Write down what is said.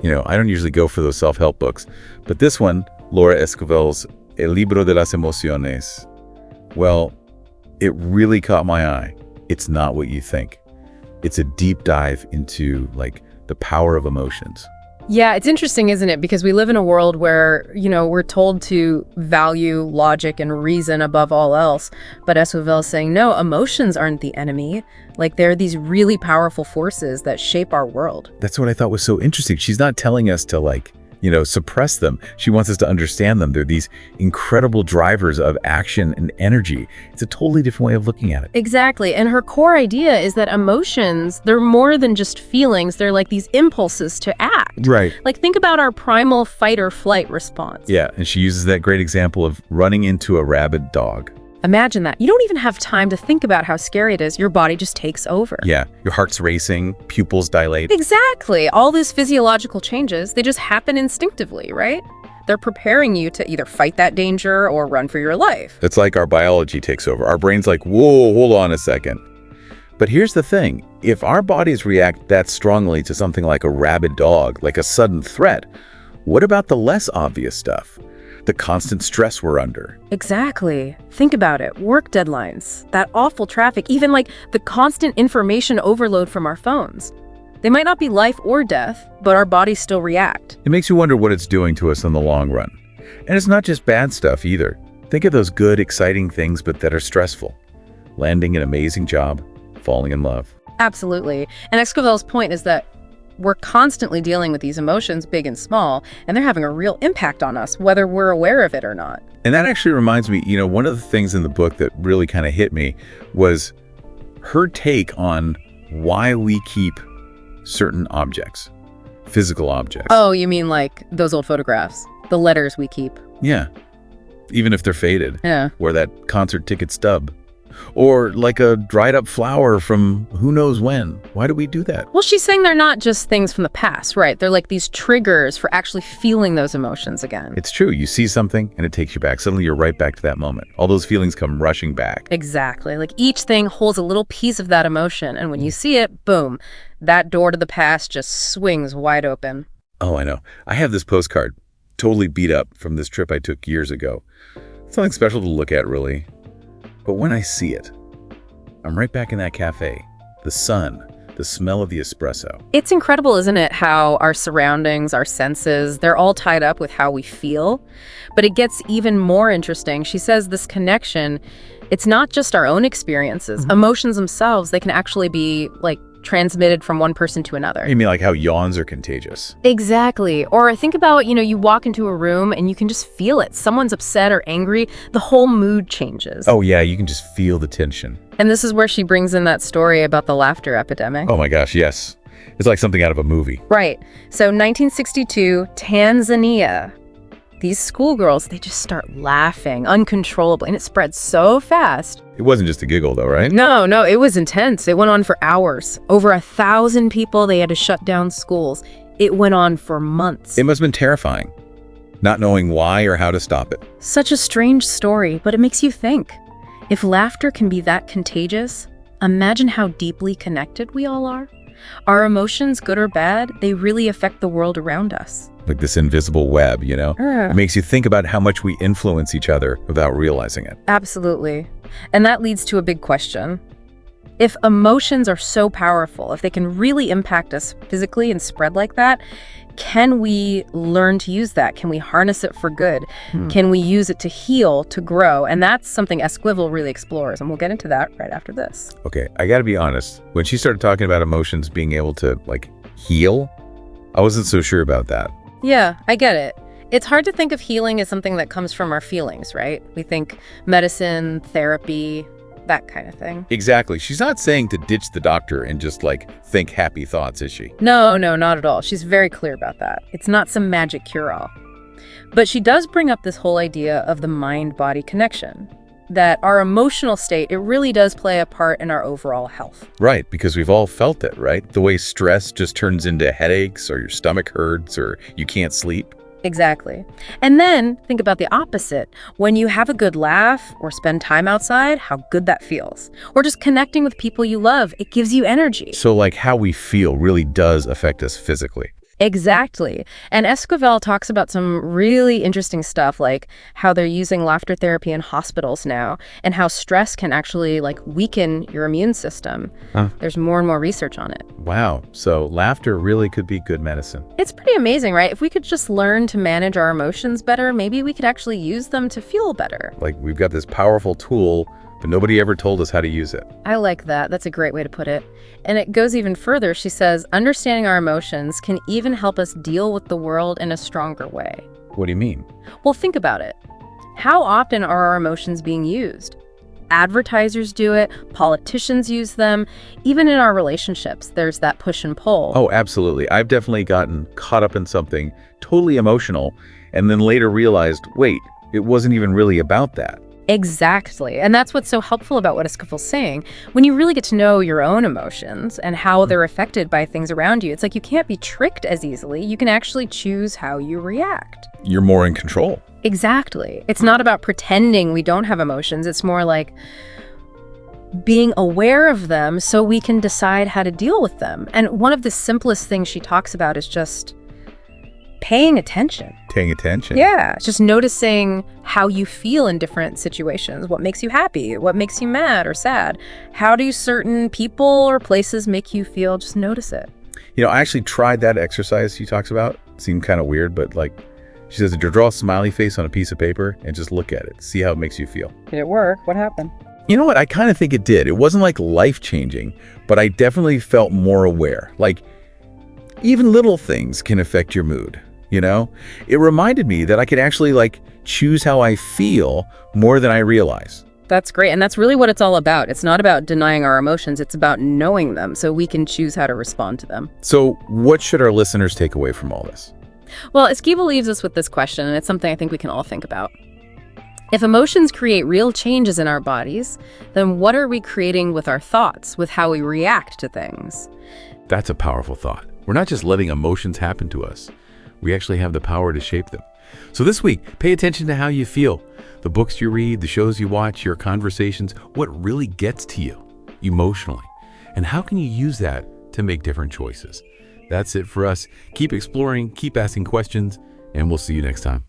I don't usually go for those self-help books, but this one, Laura Esquivel's El libro de las emociones, well, it really caught my eye. It's not what you think. It's a deep dive into the power of emotions. Yeah, it's interesting, isn't it? Because we live in a world where, we're told to value logic and reason above all else. But Esquivel is saying, no, emotions aren't the enemy. They're these really powerful forces that shape our world. That's what I thought was so interesting. She's not telling us to suppress them. She wants us to understand them. They're these incredible drivers of action and energy. It's a totally different way of looking at it. Exactly. And her core idea is that emotions, they're more than just feelings. They're like these impulses to act. Right. Think about our primal fight or flight response. Yeah, and she uses that great example of running into a rabid dog. Imagine that. You don't even have time to think about how scary it is. Your body just takes over. Yeah, your heart's racing, pupils dilate. Exactly. All those physiological changes, they just happen instinctively, right? They're preparing you to either fight that danger or run for your life. It's like our biology takes over. Our brain's like, whoa, hold on a second. But here's the thing. If our bodies react that strongly to something like a rabid dog, like a sudden threat, what about the less obvious stuff? The constant stress we're under. Exactly. Think about it. Work deadlines, that awful traffic, even the constant information overload from our phones. They might not be life or death, but our bodies still react. It makes you wonder what it's doing to us in the long run. And it's not just bad stuff either. Think of those good, exciting things, but that are stressful. Landing an amazing job, falling in love. Absolutely. And Esquivel's point is that we're constantly dealing with these emotions, big and small, and they're having a real impact on us, whether we're aware of it or not. And that actually reminds me, one of the things in the book that really kind of hit me was her take on why we keep certain objects, physical objects. Oh, you mean those old photographs, the letters we keep? Yeah, even if they're faded. Yeah. Or that concert ticket stub. Or a dried up flower from who knows when. Why do we do that? Well, she's saying they're not just things from the past, right? They're these triggers for actually feeling those emotions again. It's true. You see something and it takes you back. Suddenly you're right back to that moment. All those feelings come rushing back. Exactly. Each thing holds a little piece of that emotion. And when you see it, boom, that door to the past just swings wide open. Oh, I know. I have this postcard, totally beat up from this trip I took years ago. It's nothing special to look at, really. But when I see it, I'm right back in that cafe. The sun, the smell of the espresso. It's incredible, isn't it, how our surroundings, our senses, they're all tied up with how we feel. But it gets even more interesting. She says this connection, it's not just our own experiences. Mm-hmm. Emotions themselves, they can actually be transmitted from one person to another. You mean how yawns are contagious? Exactly. Or think about, you walk into a room and you can just feel it. Someone's upset or angry, the whole mood changes. Oh yeah, you can just feel the tension. And this is where she brings in that story about the laughter epidemic. Oh my gosh, yes. It's like something out of a movie. Right. So 1962, Tanzania. These schoolgirls, they just start laughing uncontrollably, and it spread so fast. It wasn't just a giggle though, right? No, it was intense. It went on for hours. Over 1,000 people, they had to shut down schools. It went on for months. It must have been terrifying, not knowing why or how to stop it. Such a strange story, but it makes you think. If laughter can be that contagious, imagine how deeply connected we all are. Our emotions, good or bad, they really affect the world around us. Like this invisible web, It makes you think about how much we influence each other without realizing it. Absolutely. And that leads to a big question. If emotions are so powerful, if they can really impact us physically and spread like that, can we learn to use that? Can we harness it for good? Can we use it to heal, to grow? And that's something Esquivel really explores, and we'll get into that right after this. Okay, I gotta be honest. When she started talking about emotions being able to, heal, I wasn't so sure about that. Yeah, I get it. It's hard to think of healing as something that comes from our feelings, right? We think medicine, therapy, that kind of thing. Exactly. She's not saying to ditch the doctor and just think happy thoughts, is she? No, not at all. She's very clear about that. It's not some magic cure-all. But she does bring up this whole idea of the mind-body connection, that our emotional state, it really does play a part in our overall health. Right, because we've all felt it, right? The way stress just turns into headaches, or your stomach hurts, or you can't sleep. Exactly. And then think about the opposite. When you have a good laugh or spend time outside, how good that feels. Or just connecting with people you love, it gives you energy. So how we feel really does affect us physically. Exactly. And Esquivel talks about some really interesting stuff, like how they're using laughter therapy in hospitals now, and how stress can actually weaken your immune system. Huh. There's more and more research on it. Wow. So laughter really could be good medicine. It's pretty amazing, right? If we could just learn to manage our emotions better, maybe we could actually use them to feel better. Like we've got this powerful tool, but nobody ever told us how to use it. I like that. That's a great way to put it. And it goes even further. She says, understanding our emotions can even help us deal with the world in a stronger way. What do you mean? Well, think about it. How often are our emotions being used? Advertisers do it, politicians use them, even in our relationships, there's that push and pull. Oh, absolutely. I've definitely gotten caught up in something totally emotional and then later realized, wait, it wasn't even really about that. Exactly. And that's what's so helpful about what Esquivel's saying. When you really get to know your own emotions and how they're affected by things around you, it's like you can't be tricked as easily. You can actually choose how you react. You're more in control. Exactly. It's not about pretending we don't have emotions. It's more like being aware of them so we can decide how to deal with them. And one of the simplest things she talks about is just paying attention. Paying attention. Yeah, just noticing how you feel in different situations. What makes you happy? What makes you mad or sad? How do certain people or places make you feel? Just notice it. You know, I actually tried that exercise she talks about. It seemed kind of weird, but she says, draw a smiley face on a piece of paper and just look at it. See how it makes you feel. Did it work? What happened? You know what? I kind of think it did. It wasn't life-changing, but I definitely felt more aware. Even little things can affect your mood. It reminded me that I could actually choose how I feel more than I realize. That's great. And that's really what it's all about. It's not about denying our emotions. It's about knowing them so we can choose how to respond to them. So what should our listeners take away from all this? Well, Esquivel leaves us with this question, and it's something I think we can all think about. If emotions create real changes in our bodies, then what are we creating with our thoughts, with how we react to things? That's a powerful thought. We're not just letting emotions happen to us. We actually have the power to shape them. So this week, pay attention to how you feel. The books you read, the shows you watch, your conversations, what really gets to you emotionally. And how can you use that to make different choices? That's it for us. Keep exploring, keep asking questions, and we'll see you next time.